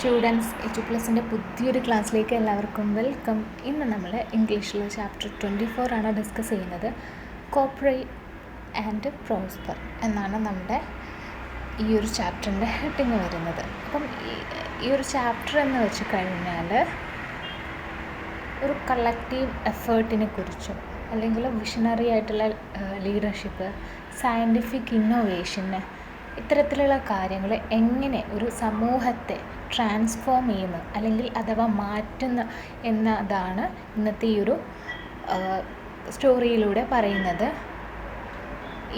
Students HU+ൻ്റെ പുതിയൊരു ക്ലാസ്സിലേക്ക് എല്ലാവർക്കും വെൽക്കം. ഇന്ന് നമ്മൾ ഇംഗ്ലീഷിലെ ചാപ്റ്റർ 24 ആണ് ഡിസ്കസ് ചെയ്യുന്നത്. കോപ്പറേറ്റ് ആൻഡ് പ്രോസ്പർ എന്നാണ് നമ്മുടെ ഈ ഒരു ചാപ്റ്ററിൻ്റെ ഹെഡിങ് വരുന്നത്. അപ്പം ഈ ഒരു ചാപ്റ്റർ എന്ന് വെച്ച് കഴിഞ്ഞാൽ ഒരു കളക്റ്റീവ് എഫേർട്ടിനെ കുറിച്ചും അല്ലെങ്കിൽ വിഷണറി ആയിട്ടുള്ള ലീഡർഷിപ്പ്, സയൻറ്റിഫിക് ഇന്നോവേഷന്, ഇത്തരത്തിലുള്ള കാര്യങ്ങൾ എങ്ങനെ ഒരു സമൂഹത്തെ ട്രാൻസ്ഫോം ചെയ്യുന്നു അല്ലെങ്കിൽ അഥവാ മാറ്റുന്നു എന്നതാണ് ഇന്നത്തെ ഈ ഒരു സ്റ്റോറിയിലൂടെ പറയുന്നത്.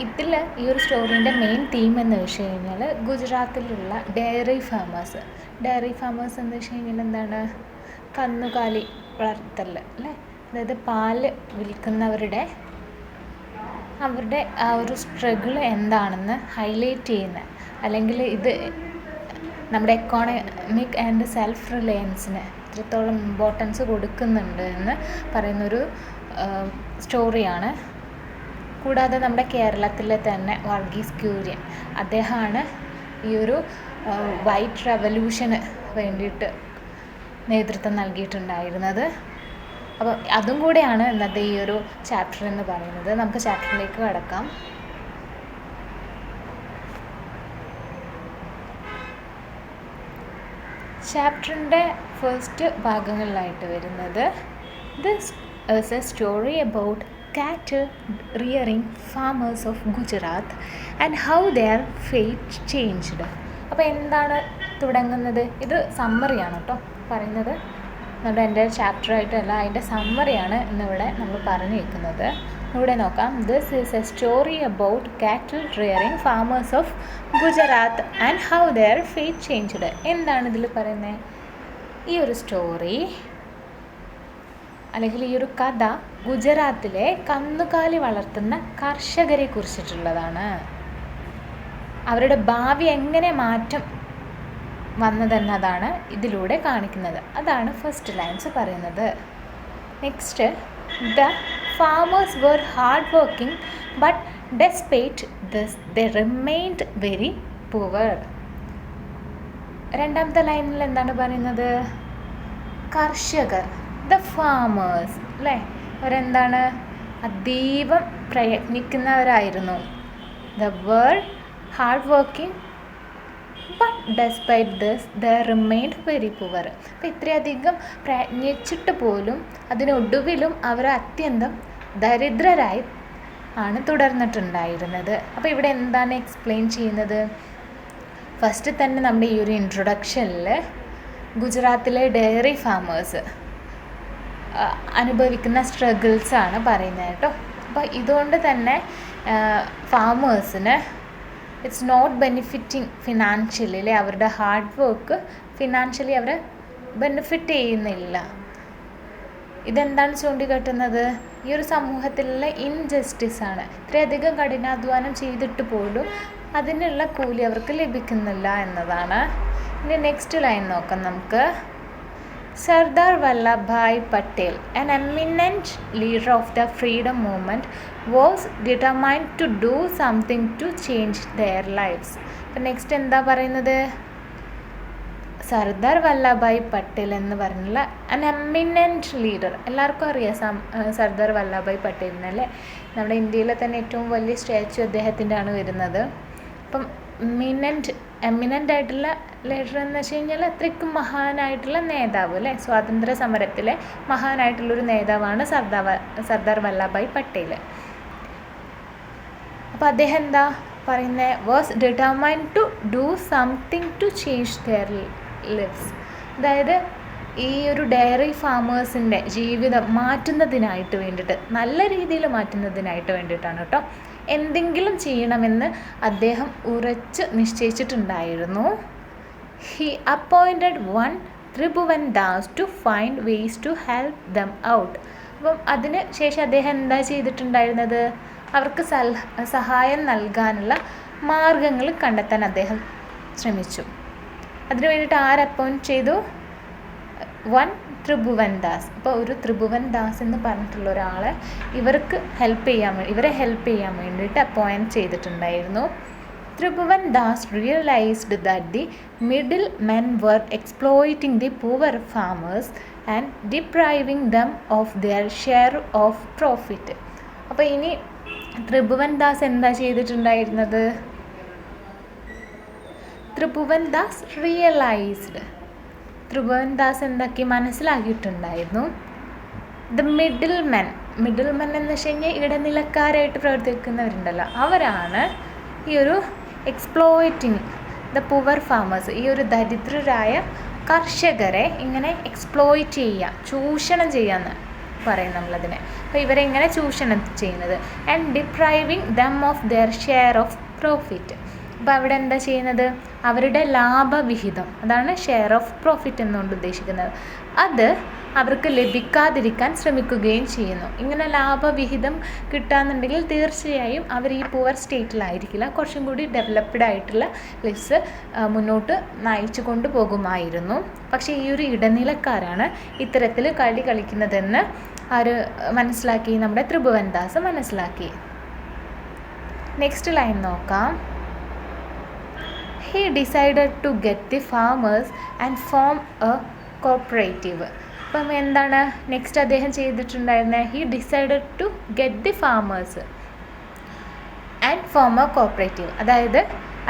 ഇതിൽ ഈ ഒരു സ്റ്റോറീൻ്റെ മെയിൻ തീം എന്ന് വെച്ച് കഴിഞ്ഞാൽ ഗുജറാത്തിലുള്ള ഡയറി ഫാമേഴ്സ് എന്ന് വെച്ച് കഴിഞ്ഞാൽ എന്താണ്, കന്നുകാലി വളർത്തൽ അല്ലേ, അതായത് പാല് വിൽക്കുന്നവരുടെ ആ ഒരു സ്ട്രഗിൾ എന്താണെന്ന് ഹൈലൈറ്റ് ചെയ്യുന്ന, അല്ലെങ്കിൽ ഇത് നമ്മുടെ എക്കോണമിക് ആൻഡ് സെൽഫ് റിലയൻസിന് എത്രത്തോളം ഇമ്പോർട്ടൻസ് കൊടുക്കുന്നുണ്ട് എന്ന് പറയുന്നൊരു സ്റ്റോറിയാണ്. കൂടാതെ നമ്മുടെ കേരളത്തിലെ തന്നെ വർഗീസ് കുര്യൻ, അദ്ദേഹമാണ് ഈ ഒരു വൈറ്റ് റെവല്യൂഷന് വേണ്ടിയിട്ട് നേതൃത്വം നൽകിയിട്ടുണ്ടായിരുന്നത്. അപ്പോൾ അതും കൂടെയാണ് ഇന്നത്തെ ഈ ഒരു ചാപ്റ്റർ എന്ന് പറയുന്നത്. നമുക്ക് ചാപ്റ്ററിലേക്ക് കടക്കാം. ചാപ്റ്ററിൻ്റെ ഫസ്റ്റ് ഭാഗങ്ങളിലായിട്ട് വരുന്നത് this is a story about cattle rearing farmers of Gujarat and how their fate changed. അപ്പോൾ എന്താണ് തുടങ്ങുന്നത്? ഇത് സമ്മറിയാണ് കേട്ടോ പറയുന്നത്, നമ്മുടെ എൻ്റെ ചാപ്റ്ററായിട്ടല്ല, അതിൻ്റെ സമ്മറിയാണ് ഇന്നിവിടെ നമ്മൾ പറഞ്ഞു വെക്കുന്നത്. ഇവിടെ നോക്കാം. This is a story about cattle rearing farmers of Gujarat and how their fate changed. എന്താണ് ഇതിൽ പറയുന്നത്? ഈ ഒരു സ്റ്റോറി അല്ലെങ്കിൽ ഈ ഒരു കഥ ഗുജറാത്തിലെ കന്നുകാലി വളർത്തുന്ന കർഷകരെ കുറിച്ചിട്ടുള്ളതാണ്. അവരുടെ ഭാവി എങ്ങനെ മാറ്റം വന്നതെന്നതാണ് ഇതിലൂടെ കാണിക്കുന്നത്. അതാണ് ഫസ്റ്റ് ലൈൻസ് പറയുന്നത്. Next, the farmers were hard working but despite this they remained very poor. രണ്ടാമത്തെ ലൈനിൽ എന്താണ് പറയുന്നത്? കർഷകർ, ദ ഫാമേഴ്സ് അല്ലേ, അവരെന്താണ്, അതീവം പ്രയത്നിക്കുന്നവരായിരുന്നു. The were hard working but despite this the remained very poor. അപ്പോൾ ഇത്രയധികം പ്രയത്നിച്ചിട്ട് പോലും അതിനൊടുവിലും അവർ അത്യന്തം ദരിദ്രരായി ആണ് തുടർന്നിട്ടുണ്ടായിരുന്നത്. അപ്പോൾ ഇവിടെ എന്താണ് എക്സ്പ്ലെയിൻ ചെയ്യുന്നത്? ഫസ്റ്റ് തന്നെ നമ്മുടെ ഈ ഒരു ഇൻട്രൊഡക്ഷനിൽ ഗുജറാത്തിലെ ഡയറി ഫാമേഴ്സ് അനുഭവിക്കുന്ന സ്ട്രഗിൾസാണ് പറയുന്നത് കേട്ടോ. അപ്പോൾ ഇതുകൊണ്ട് തന്നെ ഫാമേഴ്സിന് ഇറ്റ്സ് നോട്ട് ബെനിഫിറ്റിംഗ് ഫിനാൻഷ്യലി അല്ലേ, അവരുടെ ഹാർഡ് വർക്ക് ഫിനാൻഷ്യലി അവരെ ബെനിഫിറ്റ് ചെയ്യുന്നില്ല. ഇതെന്താണ് ചൂണ്ടിക്കാട്ടുന്നത്? ഈ ഒരു സമൂഹത്തിലുള്ള ഇൻജസ്റ്റിസാണ്. ഇത്രയധികം കഠിനാധ്വാനം ചെയ്തിട്ട് പോലും അതിനുള്ള കൂലി അവർക്ക് ലഭിക്കുന്നില്ല എന്നതാണ്. ഇനി നെക്സ്റ്റ് ലൈൻ നോക്കാം നമുക്ക്. Sardar Vallabhbhai Patel, an eminent leader of the freedom movement, was determined to do something to change their lives. അപ്പോൾ നെക്സ്റ്റ് എന്താ പറയുന്നത്? സർദാർ വല്ലഭായ് പട്ടേൽ എന്ന് പറഞ്ഞുള്ള അൻ എമിനൻറ്റ് ലീഡർ, എല്ലാവർക്കും അറിയാം സർദാർ വല്ലഭായ് പട്ടേലിനല്ലേ. നമ്മുടെ ഇന്ത്യയിലെ തന്നെ ഏറ്റവും വലിയ സ്റ്റാച്യു അദ്ദേഹത്തിൻ്റെ ആണ് വരുന്നത്. അപ്പം എമിനൻ്റ് ആയിട്ടുള്ള ലീഡർ എന്ന് വെച്ച് കഴിഞ്ഞാൽ അത്രയ്ക്കും മഹാനായിട്ടുള്ള നേതാവ് അല്ലേ, സ്വാതന്ത്ര്യ സമരത്തിലെ മഹാനായിട്ടുള്ളൊരു നേതാവാണ് സർദാർ വല്ലഭായ് പട്ടേൽ. അപ്പോൾ അദ്ദേഹം എന്താ പറയുന്നത്? Was determined to do something to change their lives. അതായത് ഈ ഒരു ഡയറി ഫാമേഴ്സിൻ്റെ ജീവിതം മാറ്റുന്നതിനായിട്ട് വേണ്ടിയിട്ട്, നല്ല രീതിയിൽ മാറ്റുന്നതിനായിട്ട് വേണ്ടിയിട്ടാണ് കേട്ടോ, എന്തെങ്കിലും ചെയ്യണമെന്ന് അദ്ദേഹം ഉറച്ച് നിശ്ചയിച്ചിട്ടുണ്ടായിരുന്നു. He appointed one Tribhuvan Das to find ways to help them out. അപ്പം അതിന് ശേഷം അദ്ദേഹം എന്താ ചെയ്തിട്ടുണ്ടായിരുന്നത്? അവർക്ക് സഹായം നൽകാനുള്ള മാർഗങ്ങൾ കണ്ടെത്താൻ അദ്ദേഹം ശ്രമിച്ചു. അതിനു വേണ്ടിയിട്ട് അപ്പോയിൻറ്റ് ചെയ്തു? വൺ ത്രിഭുവൻ ദാസ്. അപ്പോൾ ഒരു ത്രിഭുവൻ ദാസ് എന്ന് പറഞ്ഞിട്ടുള്ള ഒരാളെ ഇവരെ ഹെൽപ്പ് ചെയ്യാൻ വേണ്ടിയിട്ട് അപ്പോയിൻറ്റ് ചെയ്തിട്ടുണ്ടായിരുന്നു. Tribhuvan Das realized that the middlemen were exploiting the poor farmers and depriving them of their share of profit. അപ്പോൾ ഇനി ത്രിഭുവൻ ദാസ് എന്താ ചെയ്തിട്ടുണ്ടായിരുന്നത്? ത്രിഭുവൻ ദാസ് റിയലൈസ്ഡ്, ത്രിഭുവൻ ദാസ് എന്താക്കി മനസ്സിലാക്കിയിട്ടുണ്ടായിരുന്നു, ദ മിഡിൽമെൻ എന്ന് വെച്ച് കഴിഞ്ഞാൽ ഇടനിലക്കാരായിട്ട് പ്രവർത്തിക്കുന്നവരുണ്ടല്ലോ, അവരാണ് ഈ ഒരു എക്സ്പ്ലോയിറ്റിംഗ് ദ പുവർ ഫാമേഴ്സ്, ഈ ഒരു ദരിദ്രരായ കർഷകരെ ഇങ്ങനെ എക്സ്പ്ലോയിറ്റ് ചെയ്യുക, ചൂഷണം ചെയ്യാന്ന് പറയും നമ്മളതിനെ. അപ്പോൾ ഇവരെ ഇങ്ങനെ ചൂഷണം ചെയ്യുന്നത്. And depriving them of their share of profit. അപ്പോൾ അവിടെ എന്താ ചെയ്യുന്നത്? അവരുടെ ലാഭവിഹിതം, അതാണ് ഷെയർ ഓഫ് പ്രോഫിറ്റ് എന്നുകൊണ്ട് ഉദ്ദേശിക്കുന്നത്, അത് അവർക്ക് ലഭിക്കാതിരിക്കാൻ ശ്രമിക്കുകയും ചെയ്യുന്നു. ഇങ്ങനെ ലാഭവിഹിതം കിട്ടാന്നുണ്ടെങ്കിൽ തീർച്ചയായും അവർ ഈ പുവർ സ്റ്റേറ്റിലായിരിക്കില്ല, കുറച്ചും കൂടി ഡെവലപ്ഡ് ആയിട്ടുള്ള ലിസ്റ്റ് മുന്നോട്ട് നയിച്ചു കൊണ്ടുപോകുമായിരുന്നു. പക്ഷേ ഈ ഒരു ഇടനിലക്കാരാണ് ഇത്തരത്തിൽ കളി കളിക്കുന്നതെന്ന് ആര് മനസ്സിലാക്കി? നമ്മുടെ ത്രിഭുവൻ ദാസ് മനസ്സിലാക്കി. നെക്സ്റ്റ് ലൈൻ നോക്കാം. He decided to get the farmers and form a cooperative. അപ്പം എന്താണ് നെക്സ്റ്റ് അദ്ദേഹം ചെയ്തിട്ടുണ്ടായിരുന്നത്? He decided to get the farmers and form a cooperative. അതായത്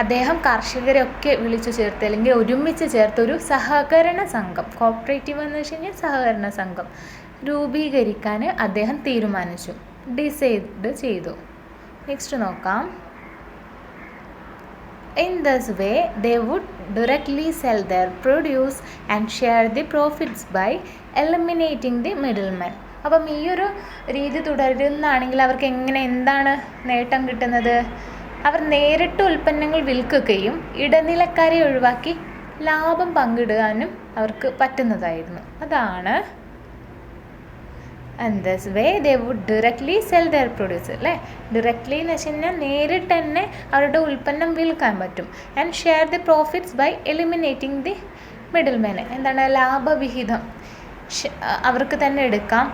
അദ്ദേഹം കർഷകരെയൊക്കെ വിളിച്ചു ചേർത്ത് അല്ലെങ്കിൽ ഒരുമിച്ച് ചേർത്തൊരു സഹകരണ സംഘം, കോപ്പറേറ്റീവ് എന്ന് വെച്ച് കഴിഞ്ഞാൽ സഹകരണ സംഘം രൂപീകരിക്കാൻ അദ്ദേഹം തീരുമാനിച്ചു, ഡിസൈഡ് ചെയ്തു. നെക്സ്റ്റ് നോക്കാം. In this way, they would directly sell their produce and share the profits by eliminating the middlemen. അപ്പം ഈ ഒരു രീതി തുടരുന്നതാണെങ്കിൽ അവർക്ക് എന്താണ് നേട്ടം കിട്ടുന്നത്? അവർ നേരിട്ട് ഉൽപ്പന്നങ്ങൾ വിൽക്കുകയും ഇടനിലക്കാരെ ഒഴിവാക്കി ലാഭം പങ്കിടാനും അവർക്ക് പറ്റുന്നതായിരുന്നു. അതാണ് and this way they would directly sell their produce. അല്ലേ, directly എന്ന് വെച്ച് കഴിഞ്ഞാൽ നേരിട്ട് തന്നെ അവരുടെ ഉൽപ്പന്നം വിൽക്കാൻ പറ്റും. And share the profits by eliminating the middleman. എന്താണ്? ലാഭവിഹിതം അവർക്ക് തന്നെ എടുക്കാം,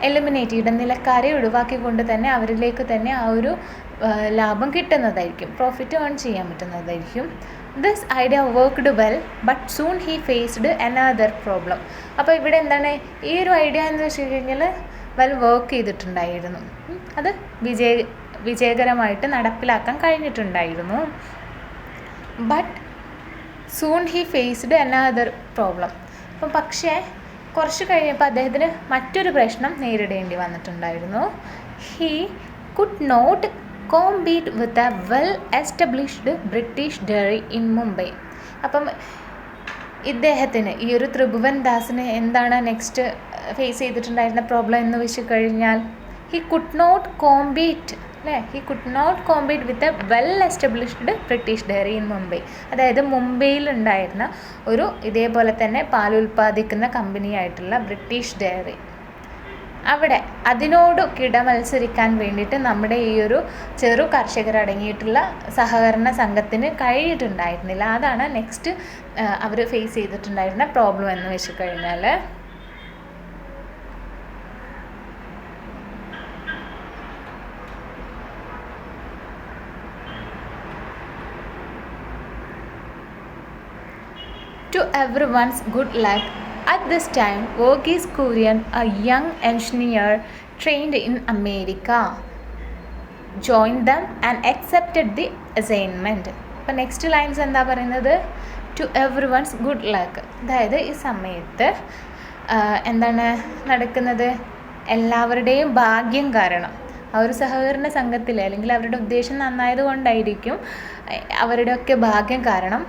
എലിമിനേറ്റ് ഇടനിലക്കാരെ ഒഴിവാക്കിക്കൊണ്ട് തന്നെ അവരിലേക്ക് തന്നെ ആ ഒരു ലാഭം കിട്ടുന്നതായിരിക്കും, പ്രോഫിറ്റ് ഏൺ ചെയ്യാൻ പറ്റുന്നതായിരിക്കും. This idea worked well but soon he faced another problem. അപ്പോൾ ഇവിടെ എന്താണ് ഈ ഒരു ഐഡിയ എന്ന് വെച്ച് കഴിഞ്ഞാൽ വെൽ വർക്ക് ചെയ്തിട്ടുണ്ടായിരുന്നു, അത് വിജയകരമായിട്ട് നടപ്പിലാക്കാൻ കഴിഞ്ഞിട്ടുണ്ടായിരുന്നു. But soon he faced another problem. അപ്പം പക്ഷേ കുറച്ച് കഴിഞ്ഞപ്പോൾ അദ്ദേഹത്തിന് മറ്റൊരു പ്രശ്നം നേരിടേണ്ടി വന്നിട്ടുണ്ടായിരുന്നു. He could not compete with a well-established British dairy in Mumbai. അപ്പം ഇദ്ദേഹത്തിന് ഈ ഒരു ത്രിഭുവൻ ദാസിന് എന്താണ് നെക്സ്റ്റ് ഫേസ് ചെയ്തിട്ടുണ്ടായിരുന്ന പ്രോബ്ലം എന്ന് വെച്ച് കഴിഞ്ഞാൽ he could not compete with a well established British dairy in Mumbai. അതായത് മുംബൈയിൽ ഉണ്ടായിരുന്ന ഒരു ഇതേപോലെ തന്നെ പാൽ ഉൽപ്പാദിക്കുന്ന കമ്പനിയായിട്ടുള്ള ബ്രിട്ടീഷ് ഡയറി, അവിടെ അതിനോട് കിടമത്സരിക്കാൻ വേണ്ടിയിട്ട് നമ്മുടെ ഈ ഒരു ചെറു കർഷകരടങ്ങിയിട്ടുള്ള സഹകരണ സംഘത്തിന് കഴിഞ്ഞിട്ടുണ്ടായിരുന്നില്ല. അതാണ് നെക്സ്റ്റ് അവർ ഫേസ് ചെയ്തിട്ടുണ്ടായിരുന്ന പ്രോബ്ലം എന്ന് വെച്ച് കഴിഞ്ഞാൽ. To everyone's good luck, at this time, Verghese Kurian, a young engineer trained in America, joined them and accepted the assignment. അപ്പോൾ നെക്സ്റ്റ് ലൈൻസ് എന്താ പറയുന്നത്? To everyone's good luck. അതായത് ഈ സമയത്ത് എന്താണ് നടക്കുന്നത്? എല്ലാവരുടെയും ഭാഗ്യം കാരണം, ആ ഒരു സഹകരണ സംഘത്തിൽ അല്ലെങ്കിൽ അവരുടെ ഉദ്ദേശം നന്നായത് കൊണ്ടായിരിക്കും, അവരുടെയൊക്കെ ഭാഗ്യം കാരണം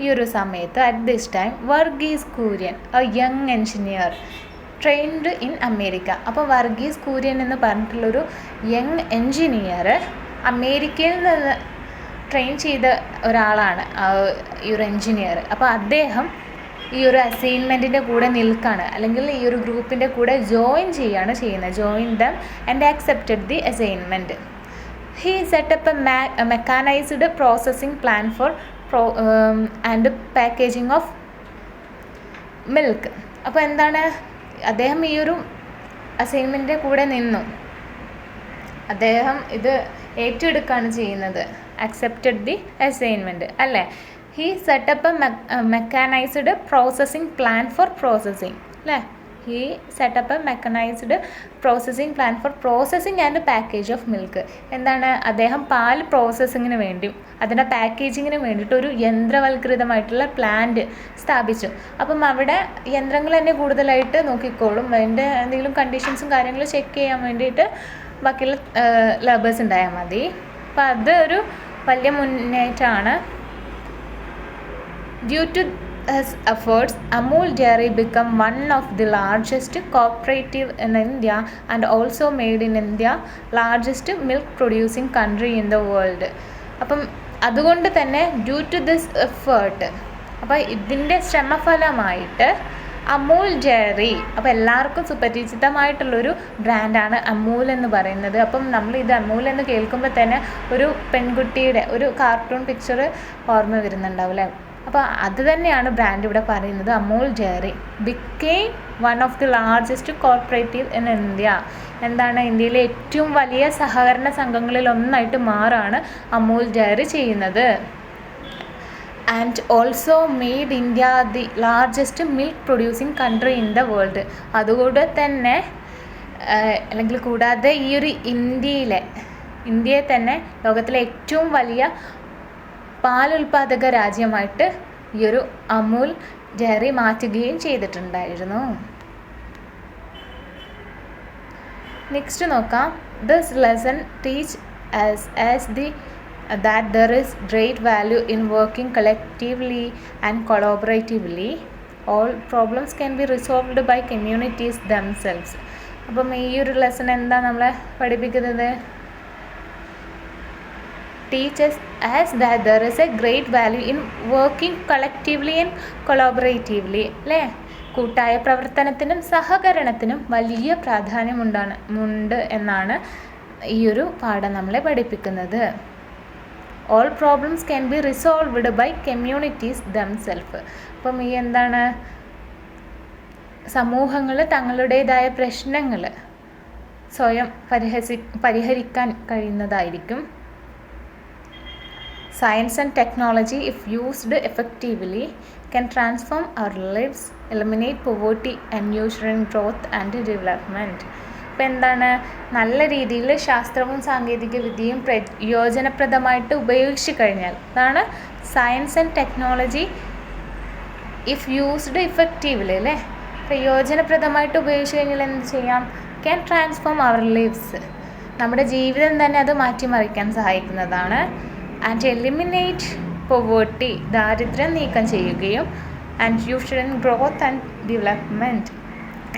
ഈ ഒരു സമയത്ത് at this time Varghese Kurian, A young engineer trained in America. അപ്പോൾ വർഗീസ് കുര്യൻ എന്ന് പറഞ്ഞിട്ടുള്ളൊരു യങ് എൻജിനീയർ അമേരിക്കയിൽ നിന്ന് ട്രെയിൻ ചെയ്ത ഒരാളാണ് ഈ ഒരു എൻജിനീയർ. അപ്പോൾ അദ്ദേഹം ഈ ഒരു അസൈൻമെൻറ്റിൻ്റെ കൂടെ നിൽക്കുകയാണ്, അല്ലെങ്കിൽ ഈ ഒരു ഗ്രൂപ്പിൻ്റെ കൂടെ ജോയിൻ ചെയ്യുന്നത്. Join them and accepted the assignment. He set up a mechanised processing plan four and packaging of milk. അപ്പോൾ എന്താണ്, അദ്ദേഹം ഈ ഒരു അസൈൻമെൻറ്റിൻ്റെ കൂടെ നിന്നു. അദ്ദേഹം ഇത് ഏറ്റെടുക്കുകയാണ് ചെയ്യുന്നത്. അക്സെപ്റ്റഡ് ദി അസൈൻമെൻറ്റ് അല്ലേ. He set up a mechanised processing plan for processing അല്ലേ. He set up a mechanised processing plan for processing and package of milk. എന്താണ്, അദ്ദേഹം പാൽ പ്രോസസ്സിങ്ങിന് വേണ്ടിയും അതിൻ്റെ പാക്കേജിങ്ങിന് വേണ്ടിയിട്ട് ഒരു യന്ത്രവൽകൃതമായിട്ടുള്ള പ്ലാന്റ് സ്ഥാപിച്ചു. അപ്പം അവിടെ യന്ത്രങ്ങൾ തന്നെ കൂടുതലായിട്ട് നോക്കിക്കോളും. അതിൻ്റെ എന്തെങ്കിലും കണ്ടീഷൻസും കാര്യങ്ങളും ചെക്ക് ചെയ്യാൻ വേണ്ടിയിട്ട് ബാക്കിയുള്ള ലേബേഴ്സ് ഉണ്ടായാൽ മതി. അപ്പം അതൊരു വലിയ മുന്നേറ്റമാണ്. Due to his efforts, Amul Dairy became one of the largest cooperative in India and also made in India largest milk producing country in the world. അപ്പം അതുകൊണ്ട് തന്നെ ഡ്യൂ ടു ദിസ് എഫേർട്ട്, അപ്പോൾ ഇതിൻ്റെ ശ്രമഫലമായിട്ട് അമൂൽ ഡയറി, അപ്പോൾ എല്ലാവർക്കും സുപരിചിതമായിട്ടുള്ളൊരു ബ്രാൻഡാണ് അമൂൽ എന്ന് പറയുന്നത്. അപ്പം നമ്മൾ ഇത് അമൂൽ എന്ന് കേൾക്കുമ്പോൾ തന്നെ ഒരു പെൺകുട്ടിയുടെ ഒരു കാർട്ടൂൺ പിക്ചർ ഓർമ്മ വരുന്നുണ്ടാവും അല്ലേ. അപ്പോൾ അത് തന്നെയാണ് ബ്രാൻഡ് ഇവിടെ പറയുന്നത്. Amul dairy became one of the largest cooperative in India. എന്താണ്, ഇന്ത്യയിലെ ഏറ്റവും വലിയ സഹകരണ സംഘങ്ങളിൽ ഒന്നായിട്ട് മാറാണ് അമൂൽ ഡയറി ചെയ്യുന്നത്. And also made India the largest milk producing country in the world. അതുകൊണ്ട് തന്നെ അല്ലെങ്കിൽ കൂടാതെ ഈ ഒരു ഇന്ത്യയെ തന്നെ ലോകത്തിലെ ഏറ്റവും വലിയ പാലുൽപാദക രാജ്യമായിട്ട് ഈ ഒരു അമൂൽ ഡയറി മാറ്റുകയും ചെയ്തിട്ടുണ്ടായിരുന്നു. നെക്സ്റ്റ് നോക്കാം. This lesson teach that there is great value in working collectively and collaboratively. All problems can be resolved by communities themselves. അപ്പം ഈ ഒരു ലെസൺ എന്താ നമ്മളെ പഠിപ്പിക്കുന്നത്? Teaches us that there is a great value in working collectively and collaboratively അല്ലേ. കൂട്ടായ പ്രവർത്തനത്തിനും സഹകരണത്തിനും വലിയ പ്രാധാന്യമുണ്ട് എന്നാണ് ഈ ഒരു പാഠം നമ്മളെ പഠിപ്പിക്കുന്നത്. All problems can be resolved by communities themselves. അപ്പം ഈ എന്താണ്, സമൂഹങ്ങൾ തങ്ങളുടേതായ പ്രശ്നങ്ങൾ സ്വയം പരിഹരിക്കാൻ കഴിയുന്നതായിരിക്കും. Science and technology, if used effectively, can transform our lives, eliminate poverty, and nurture growth and development. അപ്പോൾ എന്താണ്, നല്ല രീതിയിൽ ശാസ്ത്രവും സാങ്കേതിക വിദ്യയും പ്രയോജനപ്രദമായിട്ട് ഉപയോഗിച്ച് കഴിഞ്ഞാൽ, അതാണ് science and technology if used effectively അല്ലേ. പ്രയോജനപ്രദമായിട്ട് ഉപയോഗിച്ച് കഴിഞ്ഞാൽ എന്ത് ചെയ്യാം? ക്യാൻ ട്രാൻസ്ഫോം അവർ ലൈവ്സ്, നമ്മുടെ ജീവിതം തന്നെ അത് മാറ്റിമറിക്കാൻ സഹായിക്കുന്നതാണ്. ആൻഡ് എലിമിനേറ്റ് പോവേർട്ടി, ദാരിദ്ര്യം നീക്കം ചെയ്യുകയും ആൻഡ് യൂഷർ ഗ്രോത്ത് ആൻഡ് ഡെവലപ്മെൻറ്റ്,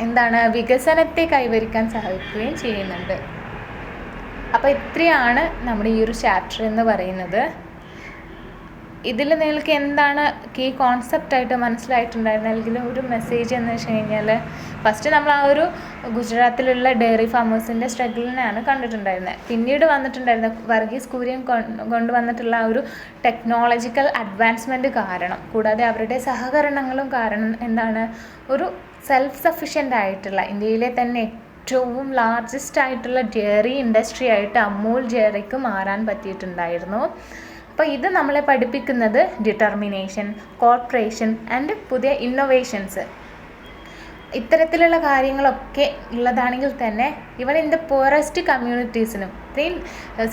എന്താണ്, വികസനത്തെ കൈവരിക്കാൻ സഹായിക്കുകയും ചെയ്യുന്നുണ്ട്. അപ്പോൾ ഇത്രയാണ് നമ്മുടെ ഈ ഒരു ചാപ്റ്റർ എന്ന് പറയുന്നത്. ഇതിൽ നിങ്ങൾക്ക് എന്താണ് കീ കോൺസെപ്റ്റായിട്ട് മനസ്സിലായിട്ടുണ്ടായിരുന്നത്, അല്ലെങ്കിൽ ഒരു മെസ്സേജ് എന്ന് വെച്ച് കഴിഞ്ഞാൽ, ഫസ്റ്റ് നമ്മൾ ആ ഒരു ഗുജറാത്തിലുള്ള ഡയറി ഫാമേഴ്സിൻ്റെ സ്ട്രഗിളിനെയാണ് കണ്ടിട്ടുണ്ടായിരുന്നത്. പിന്നീട് വന്നിട്ടുണ്ടായിരുന്ന വർഗീസ് കുര്യൻ കൊണ്ടുവന്നിട്ടുള്ള ആ ഒരു ടെക്നോളജിക്കൽ അഡ്വാൻസ്മെൻറ്റ് കാരണം, കൂടാതെ അവരുടെ സഹകരണങ്ങളും കാരണം എന്താണ്, ഒരു സെൽഫ് സഫിഷ്യൻ്റ് ആയിട്ടുള്ള ഇന്ത്യയിലെ തന്നെ ഏറ്റവും ലാർജസ്റ്റ് ആയിട്ടുള്ള ഡയറി ഇൻഡസ്ട്രി ആയിട്ട് അമൂൽ ഡയറിക്ക് മാറാൻ പറ്റിയിട്ടുണ്ടായിരുന്നു. അപ്പോൾ ഇത് നമ്മളെ പഠിപ്പിക്കുന്നത് ഡിറ്റർമിനേഷൻ, കോർപ്പറേഷൻ ആൻഡ് പുതിയ ഇന്നോവേഷൻസ്, ഇത്തരത്തിലുള്ള കാര്യങ്ങളൊക്കെ ഉള്ളതാണെങ്കിൽ തന്നെ ഇവൻ ഇൻ ദ പുവറസ്റ്റ് കമ്മ്യൂണിറ്റീസിനും, ഇത്രയും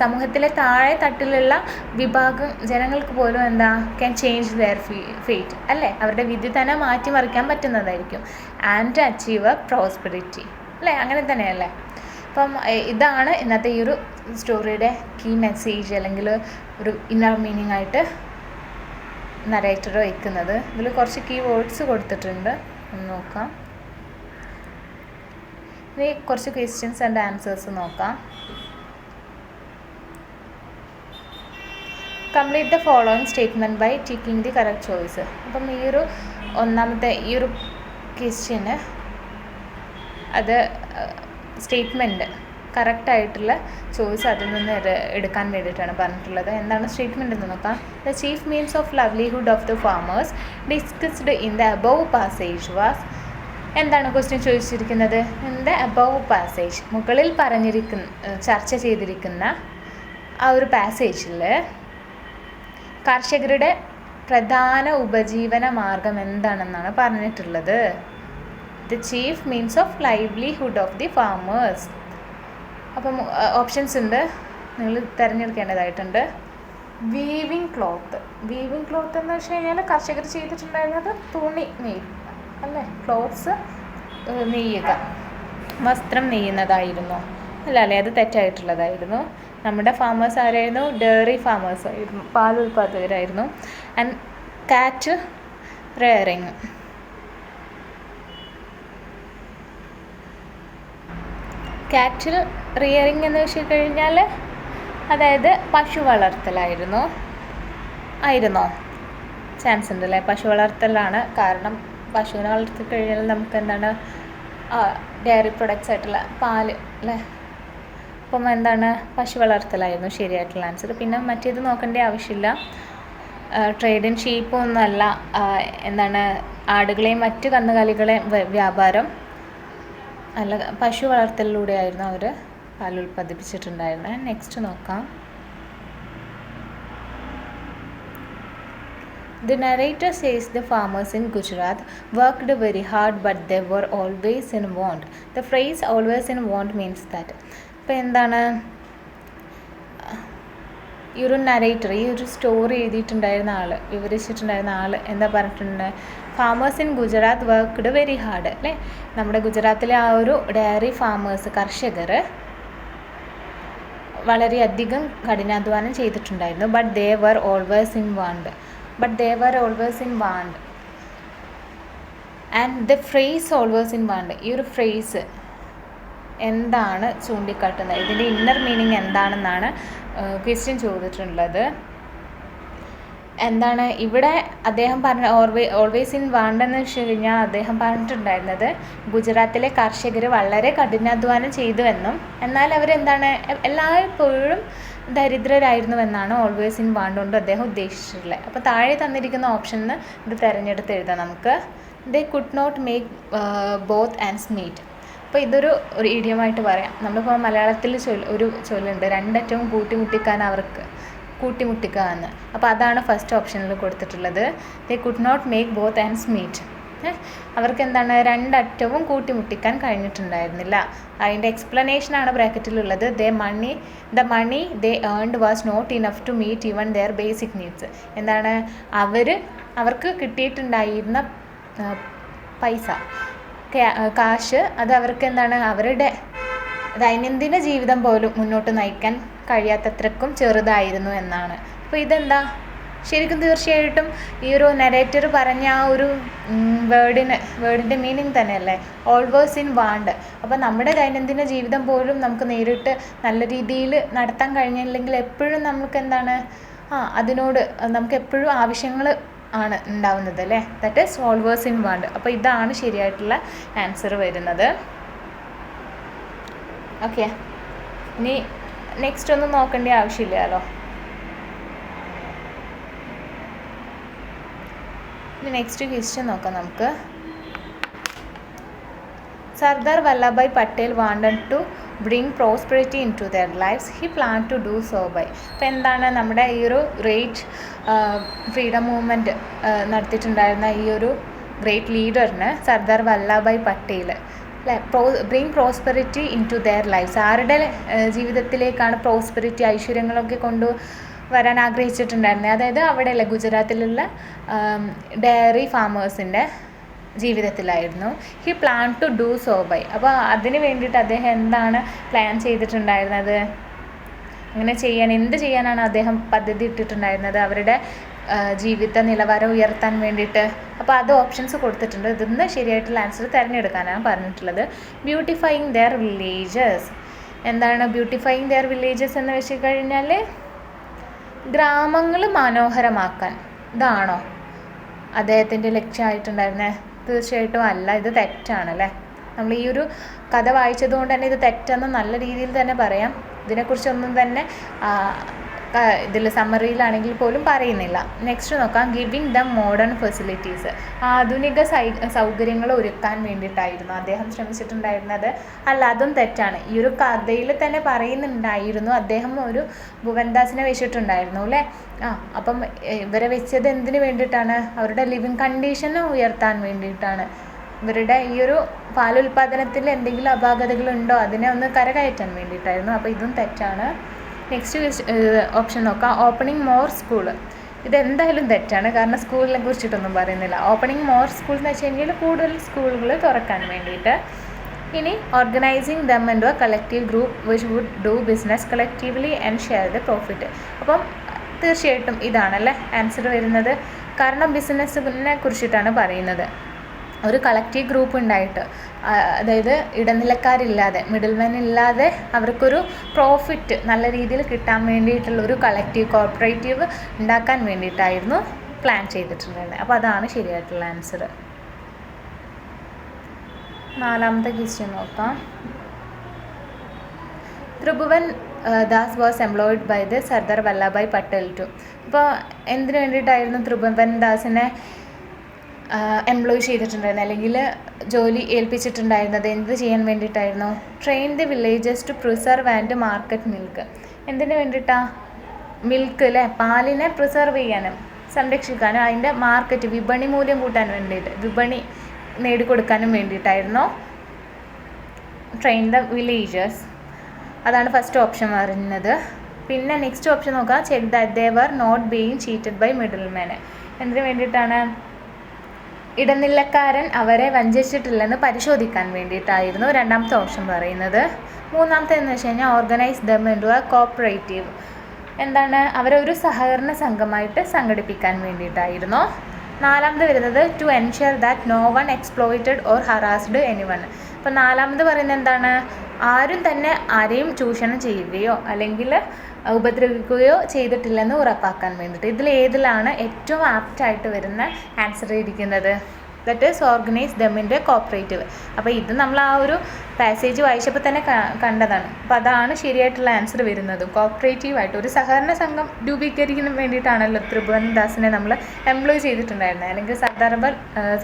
സമൂഹത്തിലെ താഴെ തട്ടിലുള്ള വിഭാഗം ജനങ്ങൾക്ക് പോലും എന്താ, ക്യാൻ ചേഞ്ച് ദെയർ ഫേറ്റ് അല്ലേ, അവരുടെ വിധി തന്നെ മാറ്റിമറിക്കാൻ പറ്റുന്നതായിരിക്കും. ആൻഡ് അച്ചീവ് പ്രോസ്പെറിറ്റി അല്ലേ, അങ്ങനെ തന്നെയല്ലേ. അപ്പം ഇതാണ് ഇന്നത്തെ ഈ ഒരു സ്റ്റോറിയുടെ കീ മെസ്സേജ്, അല്ലെങ്കിൽ ഒരു ഇന്നർ മീനിങ് ആയിട്ട് നരേറ്റർ വയ്ക്കുന്നത്. ഇതിൽ കുറച്ച് കീ വേർഡ്സ് കൊടുത്തിട്ടുണ്ട്, ഒന്ന് നോക്കാം. ഇനി കുറച്ച് ക്വസ്റ്റ്യൻസ് ആൻഡ് ആൻസേഴ്സ് നോക്കാം. Complete the following statement by ticking the correct choice. അപ്പം ഈ ഒരു ഒന്നാമത്തെ ഈ ഒരു ക്വസ്റ്റ്യന് അത് സ്റ്റേറ്റ്മെൻറ്റ് കറക്റ്റായിട്ടുള്ള ചോയ്സ് അതിൽ നിന്ന് എടുക്കാൻ വേണ്ടിയിട്ടാണ് പറഞ്ഞിട്ടുള്ളത്. എന്താണ് സ്റ്റേറ്റ്മെൻറ്റ് എന്ന് നോക്കാം. The chief means of livelihood of the farmers discussed in the above passage was, എന്താണ് ക്വസ്റ്റ്യൻ ചോദിച്ചിരിക്കുന്നത്? ഇൻ ദ അബവ് പാസേജ്, മുകളിൽ ചർച്ച ചെയ്തിരിക്കുന്ന ആ ഒരു പാസേജിൽ കർഷകരുടെ പ്രധാന ഉപജീവന മാർഗം എന്താണെന്നാണ് പറഞ്ഞിട്ടുള്ളത്. The chief means of livelihood of the farmers. അപ്പം ഓപ്ഷൻസ് ഉണ്ട്, നിങ്ങൾ തിരഞ്ഞെടുക്കേണ്ടതായിട്ടുണ്ട്. Weaving cloth. വീവിങ് ക്ലോത്ത് എന്ന് വെച്ച് കഴിഞ്ഞാൽ കർഷകർ ചെയ്തിട്ടുണ്ടായിരുന്നത് തുണി നെയ്യും അല്ലേ, ക്ലോത്ത്സ് നെയ്യുക, വസ്ത്രം നെയ്യുന്നതായിരുന്നു. അല്ലേ, അത് തെറ്റായിട്ടുള്ളതായിരുന്നു. നമ്മുടെ ഫാമേഴ്സ് ആരായിരുന്നു? ഡയറി ഫാമേഴ്സ് ആയിരുന്നു, പാൽ ഉൽപ്പാദകരായിരുന്നു. ആൻഡ് കാറ്റ് റെയറിങ്. കാറ്റിൽ റിയറിങ് എന്ന് വെച്ച് കഴിഞ്ഞാൽ അതായത് പശു വളർത്തലായിരുന്നോ? ചാൻസ് ഉണ്ട് അല്ലേ, പശു വളർത്തലാണ്. കാരണം പശുവിനെ വളർത്തി കഴിഞ്ഞാൽ നമുക്ക് എന്താണ് ഡയറി പ്രൊഡക്ട്സ് ആയിട്ടുള്ള പാല് അല്ലേ, അപ്പം എന്താണ് പശു വളർത്തലായിരുന്നു ശരിയായിട്ടുള്ള ആൻസർ. പിന്നെ മറ്റേത് നോക്കേണ്ട ആവശ്യമില്ല, ട്രേഡ് ഇൻ ഷീപ്പ് ഒന്നുമല്ല, എന്താണ് ആടുകളെയും മറ്റ് കന്നുകാലികളെയും വ്യാപാരം അല്ല, പശു വളർത്തലിലൂടെയായിരുന്നു അവർ പാൽ ഉൽപ്പാദിപ്പിച്ചിട്ടുണ്ടായിരുന്നത്. നെക്സ്റ്റ് നോക്കാം. The narrator says the farmers in Gujarat worked very hard but they were always in want. The phrase always in want means that. അപ്പോൾ എന്താണ് ഈ ഒരു നരേറ്റർ, ഈ ഒരു സ്റ്റോറി എഴുതിയിട്ടുണ്ടായിരുന്ന ആൾ, വിവരിച്ചിട്ടുണ്ടായിരുന്ന ആൾ എന്താ പറഞ്ഞിട്ടുണ്ട്? Farmers in Gujarat worked very hard അല്ലേ. നമ്മുടെ ഗുജറാത്തിലെ ആ ഒരു ഡയറി ഫാമേഴ്സ്, കർഷകർ വളരെയധികം കഠിനാധ്വാനം ചെയ്തിട്ടുണ്ടായിരുന്നു. But they were always in want. And the phrase always in want, ഈ ഒരു ഫ്രേസ് എന്താണ് ചൂണ്ടിക്കാട്ടുന്നത്? ഇതിൻ്റെ ഇന്നർ മീനിങ് എന്താണെന്നാണ് ക്വസ്റ്റ്യൻ ചോദിച്ചിട്ടുള്ളത്. എന്താണ് ഇവിടെ അദ്ദേഹം പറഞ്ഞ ഓൾവേസ് ഇൻ വാണ്ട് എന്ന് വെച്ച് കഴിഞ്ഞാൽ അദ്ദേഹം പറഞ്ഞിട്ടുണ്ടായിരുന്നത് ഗുജറാത്തിലെ കർഷകർ വളരെ കഠിനാധ്വാനം ചെയ്തുവെന്നും എന്നാൽ അവരെന്താണ് എല്ലായ്പ്പോഴും ദരിദ്രരായിരുന്നുവെന്നാണ് ഓൾവേസ് ഇൻ വാണ്ട് കൊണ്ട് അദ്ദേഹം ഉദ്ദേശിച്ചിട്ടുള്ളത്. അപ്പോൾ താഴെ തന്നിരിക്കുന്ന ഓപ്ഷനിൽ ഇത് തിരഞ്ഞെടുത്ത് എഴുതാം നമുക്ക്. They could not make both ends meet. അപ്പോൾ ഇതൊരു ഇഡിയമായിട്ട് പറയാം. നമ്മളിപ്പോൾ മലയാളത്തിൽ ഒരു ചൊല്ലുണ്ട്, രണ്ടറ്റവും കൂട്ടിമുട്ടിക്കുക എന്ന്. അപ്പോൾ അതാണ് ഫസ്റ്റ് ഓപ്ഷനിൽ കൊടുത്തിട്ടുള്ളത്. They could not make both ends meet. അവർക്ക് എന്താണ് രണ്ടറ്റവും കൂട്ടിമുട്ടിക്കാൻ കഴിഞ്ഞിട്ടുണ്ടായിരുന്നില്ല. അതിൻ്റെ എക്സ്പ്ലനേഷനാണ് ബ്രാക്കറ്റിലുള്ളത്. The money they earned was not enough to meet even their basic needs. എന്താണ് അവർക്ക് കിട്ടിയിട്ടുണ്ടായിരുന്ന പൈസ, കാശ്, അത് അവർക്ക് എന്താണ് അവരുടെ ദൈനംദിന ജീവിതം പോലും മുന്നോട്ട് നയിക്കാൻ കഴിയാത്തത്രക്കും ചെറുതായിരുന്നു എന്നാണ്. അപ്പോൾ ഇതെന്താ ശരിക്കും തീർച്ചയായിട്ടും ഈ ഒരു നരേറ്റർ പറഞ്ഞ ആ ഒരു വേർഡിൻ്റെ മീനിങ് തന്നെയല്ലേ, ഓൾവേസ് ഇൻ വാണ്ട്. അപ്പോൾ നമ്മുടെ ദൈനംദിന ജീവിതം പോലും നമുക്ക് നേരിട്ട് നല്ല രീതിയിൽ നടത്താൻ കഴിഞ്ഞില്ലെങ്കിൽ എപ്പോഴും നമുക്ക് എന്താണ് അതിനോട് നമുക്ക് എപ്പോഴും ആവശ്യങ്ങൾ ആണ് ഉണ്ടാവുന്നത് അല്ലേ. That is always in want. അപ്പോൾ ഇതാണ് ശരിയായിട്ടുള്ള ആൻസർ വരുന്നത്. ഓക്കെ, ഇനി നെക്സ്റ്റ് ഒന്നും നോക്കേണ്ട ആവശ്യമില്ലല്ലോ. ഇനി നെക്സ്റ്റ് ക്വസ്റ്റ്യൻ നോക്കാം നമുക്ക്. Sardar Vallabhbhai Patel wanted to bring prosperity into their lives. He plan to do so by. അപ്പോൾ എന്താണ് നമ്മുടെ ഈ ഒരു ഗ്രേറ്റ് ഫ്രീഡം മൂവ്മെൻറ്റ് നടത്തിയിട്ടുണ്ടായിരുന്ന ഈ ഒരു ഗ്രേറ്റ് ലീഡറിന് സർദാർ വല്ലഭായ് പട്ടേൽ അല്ലേ bring prosperity into their lifes, ആരുടെ ജീവിതത്തിലേക്കാണ് പ്രോസ്പെറിറ്റി ഐശ്വര്യങ്ങളൊക്കെ കൊണ്ടുവരാൻ ആഗ്രഹിച്ചിട്ടുണ്ടായിരുന്നത്? അതായത് അവിടെയല്ല, ഗുജറാത്തിലുള്ള ഡയറി ഫാമേഴ്സിൻ്റെ ജീവിതത്തിലായിരുന്നു. He plan to do so by. അപ്പോൾ അതിന് വേണ്ടിയിട്ട് അദ്ദേഹം എന്താണ് പ്ലാൻ ചെയ്തിട്ടുണ്ടായിരുന്നത്? എന്ത് ചെയ്യാനാണ് അദ്ദേഹം പദ്ധതി ഇട്ടിട്ടുണ്ടായിരുന്നത് അവരുടെ ജീവിത നിലവാരം ഉയർത്താൻ വേണ്ടിയിട്ട്? അപ്പോൾ അത് ഓപ്ഷൻസ് കൊടുത്തിട്ടുണ്ട്. ഇതിന്ന് ശരിയായിട്ടുള്ള ആൻസർ തിരഞ്ഞെടുക്കാനാണ് പറഞ്ഞിട്ടുള്ളത്. ബ്യൂട്ടിഫൈയിങ് ദെയർ വില്ലേജസ്. എന്താണ് ബ്യൂട്ടിഫൈയിങ് ദെയർ വില്ലേജസ് എന്ന് വെച്ച് കഴിഞ്ഞാൽ ഗ്രാമങ്ങൾ മനോഹരമാക്കാൻ. ഇതാണോ അദ്ദേഹത്തിൻ്റെ ലക്ഷ്യമായിട്ടുണ്ടായിരുന്നത്? തീർച്ചയായിട്ടും അല്ല, ഇത് തെറ്റാണല്ലേ. നമ്മൾ ഈ ഒരു കഥ വായിച്ചത് കൊണ്ട് തന്നെ ഇത് തെറ്റെന്ന് നല്ല രീതിയിൽ തന്നെ പറയാം. ഇതിനെക്കുറിച്ചൊന്നും തന്നെ ഇതിൽ സമ്മറിയിലാണെങ്കിൽ പോലും പറയുന്നില്ല. നെക്സ്റ്റ് നോക്കാം, ഗിവിങ് ദം മോഡേൺ ഫെസിലിറ്റീസ്. ആധുനിക സൗകര്യങ്ങൾ ഒരുക്കാൻ വേണ്ടിയിട്ടായിരുന്നു അദ്ദേഹം ശ്രമിച്ചിട്ടുണ്ടായിരുന്നത്. അല്ല, അതും തെറ്റാണ്. ഈ ഒരു കഥയിൽ തന്നെ പറയുന്നുണ്ടായിരുന്നു അദ്ദേഹം ഒരു ഭുവൻദാസിനെ വെച്ചിട്ടുണ്ടായിരുന്നു അല്ലേ. അപ്പം ഇവരെ വെച്ചത് എന്തിനു വേണ്ടിയിട്ടാണ്? അവരുടെ ലിവിങ് കണ്ടീഷൻ ഉയർത്താൻ വേണ്ടിയിട്ടാണ്. ഇവരുടെ ഈ ഒരു പാലുൽപാദനത്തിൽ എന്തെങ്കിലും അപാകതകളുണ്ടോ അതിനെ ഒന്ന് കരകയറ്റാൻ വേണ്ടിയിട്ടായിരുന്നു. അപ്പോൾ ഇതും തെറ്റാണ്. നെക്സ്റ്റ് ഓപ്ഷൻ നോക്കാം, ഓപ്പണിംഗ് മോർ സ്കൂൾ. ഇതെന്തായാലും തെറ്റാണ്, കാരണം സ്കൂളിനെ കുറിച്ചിട്ടൊന്നും പറയുന്നില്ല. ഓപ്പണിംഗ് മോർ സ്കൂൾ എന്ന് വെച്ച് കഴിഞ്ഞാൽ കൂടുതൽ സ്കൂളുകൾ തുറക്കാൻ വേണ്ടിയിട്ട്. ഇനി organising them into a collective group which would do business collectively and share the profit. അപ്പം തീർച്ചയായിട്ടും ഇതാണല്ലേ ആൻസർ വരുന്നത്, കാരണം ബിസിനസ്സിനെ കുറിച്ചിട്ടാണ് പറയുന്നത്. ഒരു കളക്റ്റീവ് ഗ്രൂപ്പ് ഉണ്ടായിട്ട്, അതായത് ഇടനിലക്കാരില്ലാതെ, മിഡിൽമാൻ ഇല്ലാതെ അവർക്കൊരു പ്രോഫിറ്റ് നല്ല രീതിയിൽ കിട്ടാൻ വേണ്ടിയിട്ടുള്ളൊരു കളക്റ്റീവ് കോർപ്പറേറ്റീവ് ഉണ്ടാക്കാൻ വേണ്ടിയിട്ടായിരുന്നു പ്ലാൻ ചെയ്തിട്ടുണ്ടായിരുന്നത്. അപ്പോൾ അതാണ് ശരിയായിട്ടുള്ള ആൻസർ. 4ാമത്തെ ക്വസ്റ്റ്യൻ നോക്കാം. Tribhuvan Das was employed by the Sardar Vallabhbhai Patel to. ഇപ്പോൾ എന്തിനു വേണ്ടിയിട്ടായിരുന്നു ത്രിഭുവൻ ദാസിനെ എംപ്ലോയ് ചെയ്തിട്ടുണ്ടായിരുന്നത്, അല്ലെങ്കിൽ ജോലി ഏൽപ്പിച്ചിട്ടുണ്ടായിരുന്നത്? എന്ത് ചെയ്യാൻ വേണ്ടിയിട്ടായിരുന്നു? Train the villages to preserve and market milk. എന്തിനു വേണ്ടിയിട്ടാണ്? മിൽക്ക് അല്ലേ, പാലിനെ പ്രിസർവ് ചെയ്യാനും സംരക്ഷിക്കാനും അതിൻ്റെ മാർക്കറ്റ് വിപണി മൂല്യം കൂട്ടാൻ വേണ്ടിയിട്ട്, വിപണി നേടിക്കൊടുക്കാനും വേണ്ടിയിട്ടായിരുന്നു ട്രെയിൻ ദ വില്ലേജേഴ്സ്. അതാണ് ഫസ്റ്റ് ഓപ്ഷൻ പറയുന്നത്. പിന്നെ നെക്സ്റ്റ് ഓപ്ഷൻ നോക്കാം, check that they were not being cheated by middleman. എന്തിനു വേണ്ടിയിട്ടാണ്? ഇടനിലക്കാരൻ അവരെ വഞ്ചിച്ചിട്ടില്ലെന്ന് പരിശോധിക്കാൻ വേണ്ടിയിട്ടായിരുന്നു രണ്ടാമത്തെ ഓപ്ഷൻ പറയുന്നത്. മൂന്നാമത്തെ എന്ന് വെച്ച് കഴിഞ്ഞാൽ organise them into a cooperative. എന്താണ്? അവരെ ഒരു സഹകരണ സംഘമായിട്ട് സംഘടിപ്പിക്കാൻ വേണ്ടിയിട്ടായിരുന്നു. നാലാമത് വരുന്നത് to ensure that no one exploited or harassed anyone. അപ്പോൾ നാലാമത് പറയുന്നത് എന്താണ്? ആരും തന്നെ ആരെയും ചൂഷണം ചെയ്യുകയോ അല്ലെങ്കിൽ ഉപദ്രവിക്കുകയോ ചെയ്തിട്ടില്ലെന്ന് ഉറപ്പാക്കാൻ വേണ്ടിയിട്ട്. ഇതിൽ ഏതിലാണ് ഏറ്റവും ആപ്റ്റായിട്ട് വരുന്ന ആൻസർ ഇരിക്കുന്നത്? That is organise them in A cooperative. അപ്പോൾ ഇത് നമ്മൾ ആ ഒരു പാസേജ് വായിച്ചപ്പോൾ തന്നെ കണ്ടതാണ്. അപ്പോൾ അതാണ് ശരിയായിട്ടുള്ള ആൻസർ വരുന്നത്. കോപ്പറേറ്റീവായിട്ട് ഒരു സഹകരണ സംഘം രൂപീകരിക്കാൻ വേണ്ടിയിട്ടാണല്ലോ ത്രിഭുവൻ ദാസിനെ നമ്മൾ എംപ്ലോയ് ചെയ്തിട്ടുണ്ടായിരുന്നത്, അല്ലെങ്കിൽ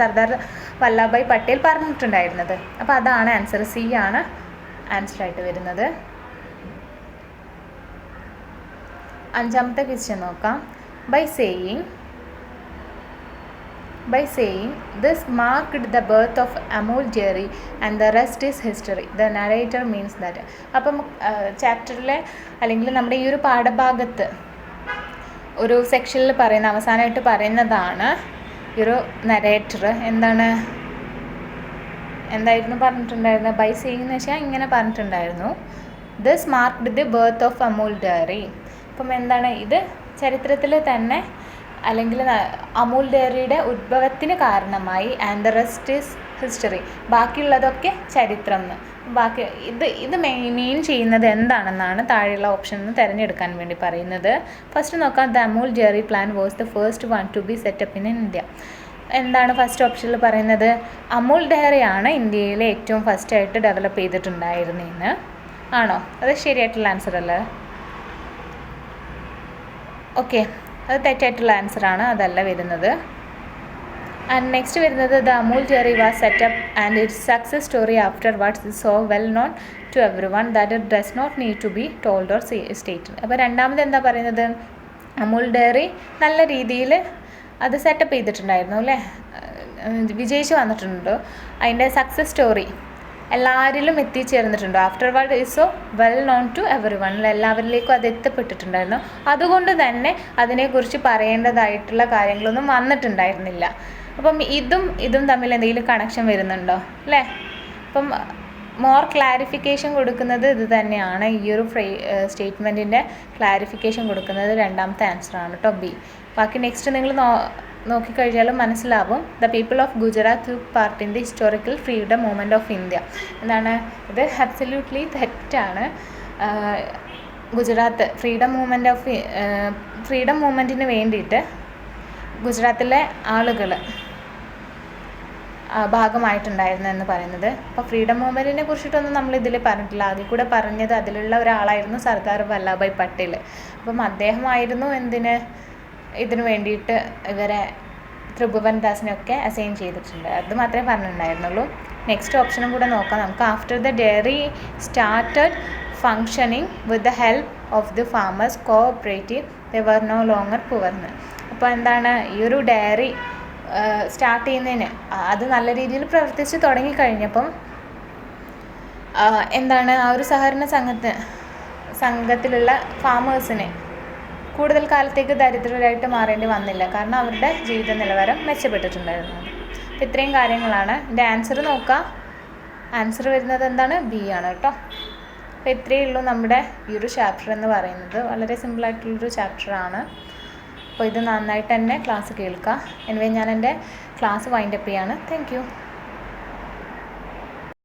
സർദാർ വല്ലഭായ് പട്ടേൽ പറഞ്ഞിട്ടുണ്ടായിരുന്നത്. അപ്പോൾ അതാണ് ആൻസർ. സി ആണ് ആൻസറായിട്ട് വരുന്നത്. 5ാമത്തെ ക്വസ്റ്റ്യൻ നോക്കാം. By saying this marked the birth of Amul Jerry and the rest is history. The narrator means that. അപ്പം ചാപ്റ്ററിലെ അല്ലെങ്കിൽ നമ്മുടെ ഈ ഒരു പാഠഭാഗത്ത് ഒരു സെക്ഷനിൽ പറയുന്ന അവസാനമായിട്ട് പറയുന്നതാണ് ഈ ഒരു നരേറ്റർ. എന്തായിരുന്നു പറഞ്ഞിട്ടുണ്ടായിരുന്നത്? ബൈ സേയിങ് എന്ന് വെച്ചാൽ ഇങ്ങനെ പറഞ്ഞിട്ടുണ്ടായിരുന്നു, this marked the birth of Amul dairy. അപ്പം എന്താണ് ഇത്? ചരിത്രത്തിൽ തന്നെ അല്ലെങ്കിൽ അമൂൽ ഡയറിയുടെ ഉദ്ഭവത്തിന് കാരണമായി. And the rest is history. ബാക്കിയുള്ളതൊക്കെ ചരിത്രം എന്ന്. ബാക്കി ഇത് മെയിൻ ചെയ്യുന്നത് എന്താണെന്നാണ് താഴെയുള്ള ഓപ്ഷൻ തിരഞ്ഞെടുക്കാൻ വേണ്ടി പറയുന്നത്. ഫസ്റ്റ് നോക്കാം, the Amul dairy plan was the first one to be set up in India. എന്താണ് ഫസ്റ്റ് ഓപ്ഷനിൽ പറയുന്നത്? അമൂൽ ഡയറിയാണ് ഇന്ത്യയിലെ ഏറ്റവും ഫസ്റ്റായിട്ട് ഡെവലപ്പ് ചെയ്തിട്ടുണ്ടായിരുന്നതെന്ന്. ആണോ? അത് ശരിയായിട്ടുള്ള ആൻസർ അല്ലേ? ഓക്കെ, അത് തെറ്റായിട്ടുള്ള ആൻസറാണ്, അതല്ല വരുന്നത്. ആൻഡ് നെക്സ്റ്റ് വരുന്നത് the Amul dairy was set up and its success story after what's is so well known to everyone that it does not need to be told or stated. അപ്പോൾ രണ്ടാമത് എന്താ പറയുന്നത്? അമൂൽ ഡയറി നല്ല രീതിയിൽ അത് സെറ്റപ്പ് ചെയ്തിട്ടുണ്ടായിരുന്നു അല്ലേ, വിജയിച്ച് വന്നിട്ടുണ്ടോ, അതിൻ്റെ സക്സസ് സ്റ്റോറി എല്ലാവരിലും എത്തിച്ചേർന്നിട്ടുണ്ടോ, afterward is so well known to everyone, എല്ലാവരിലേക്കും അത് എത്തപ്പെട്ടിട്ടുണ്ടായിരുന്നു. അതുകൊണ്ട് തന്നെ അതിനെക്കുറിച്ച് പറയേണ്ടതായിട്ടുള്ള കാര്യങ്ങളൊന്നും വന്നിട്ടുണ്ടായിരുന്നില്ല. അപ്പം ഇതും തമ്മിൽ എന്തെങ്കിലും കണക്ഷൻ വരുന്നുണ്ടോ അല്ലേ? അപ്പം മോർ ക്ലാരിഫിക്കേഷൻ കൊടുക്കുന്നത് ഇത് തന്നെയാണ്. ഈ ഒരു സ്റ്റേറ്റ്മെൻറ്റിൻ്റെ ക്ലാരിഫിക്കേഷൻ കൊടുക്കുന്നത് രണ്ടാമത്തെ ആൻസറാണ് കേട്ടോ, ബി. ബാക്കി നെക്സ്റ്റ് നിങ്ങൾ നോക്കിക്കഴിഞ്ഞാലും മനസ്സിലാവും. The people of Gujarat took part in the historical freedom movement of India. എന്താണ് ഇത്? അബ്സല്യൂട്ട്ലി തെറ്റാണ്. ഗുജറാത്ത് ഫ്രീഡം മൂവ്മെൻറ്റിന് വേണ്ടിയിട്ട് ഗുജറാത്തിലെ ആളുകൾ ഭാഗമായിട്ടുണ്ടായിരുന്നു എന്ന് പറയുന്നത്. അപ്പോൾ ഫ്രീഡം മൂവ്മെൻറ്റിനെ കുറിച്ചിട്ടൊന്നും നമ്മളിതിൽ പറഞ്ഞിട്ടില്ല. ആദ്യം കൂടെ പറഞ്ഞത് അതിലുള്ള ഒരാളായിരുന്നു സർദാർ വല്ലഭായ് പട്ടേൽ. അപ്പം അദ്ദേഹമായിരുന്നു ഇതിനു വേണ്ടിയിട്ട് ഇവരെ ത്രിഭുവൻ ദാസിനെയൊക്കെ അസൈൻ ചെയ്തിട്ടുണ്ട്. അത് മാത്രമേ പറഞ്ഞിട്ടുണ്ടായിരുന്നുള്ളൂ. നെക്സ്റ്റ് ഓപ്ഷനും കൂടെ നോക്കാം നമുക്ക്. After the dairy started functioning with the help of the farmers cooperative they were no longer പുവർന്ന്. അപ്പോൾ എന്താണ്, ഈ ഒരു ഡയറി സ്റ്റാർട്ട് ചെയ്യുന്നതിന് അത് നല്ല രീതിയിൽ പ്രവർത്തിച്ച് തുടങ്ങിക്കഴിഞ്ഞപ്പം എന്താണ്, ആ ഒരു സഹകരണ സംഘത്തിലുള്ള ഫാമേഴ്സിന് കൂടുതൽ കാലത്തേക്ക് ദരിദ്രരായിട്ട് മാറേണ്ടി വന്നില്ല. കാരണം അവരുടെ ജീവിത നിലവാരം മെച്ചപ്പെട്ടിട്ടുണ്ടായിരുന്നു. അപ്പോൾ ഇത്രയും കാര്യങ്ങളാണ്. ഇതിൻ്റെ ആൻസർ നോക്കാം. ആൻസർ വരുന്നത് എന്താണ്, ബി ആണ് കേട്ടോ. അപ്പോൾ ഇത്രയേ ഉള്ളൂ നമ്മുടെ ഈ ഒരു ചാപ്റ്റർ എന്ന് പറയുന്നത്. വളരെ സിമ്പിളായിട്ടുള്ളൊരു ചാപ്റ്ററാണ്. അപ്പോൾ ഇത് നന്നായിട്ട് തന്നെ ക്ലാസ് കേൾക്കുക. എനിവേ ഞാൻ എൻ്റെ ക്ലാസ് വൈൻഡപ്പ് ചെയ്യാണ്. Thank you.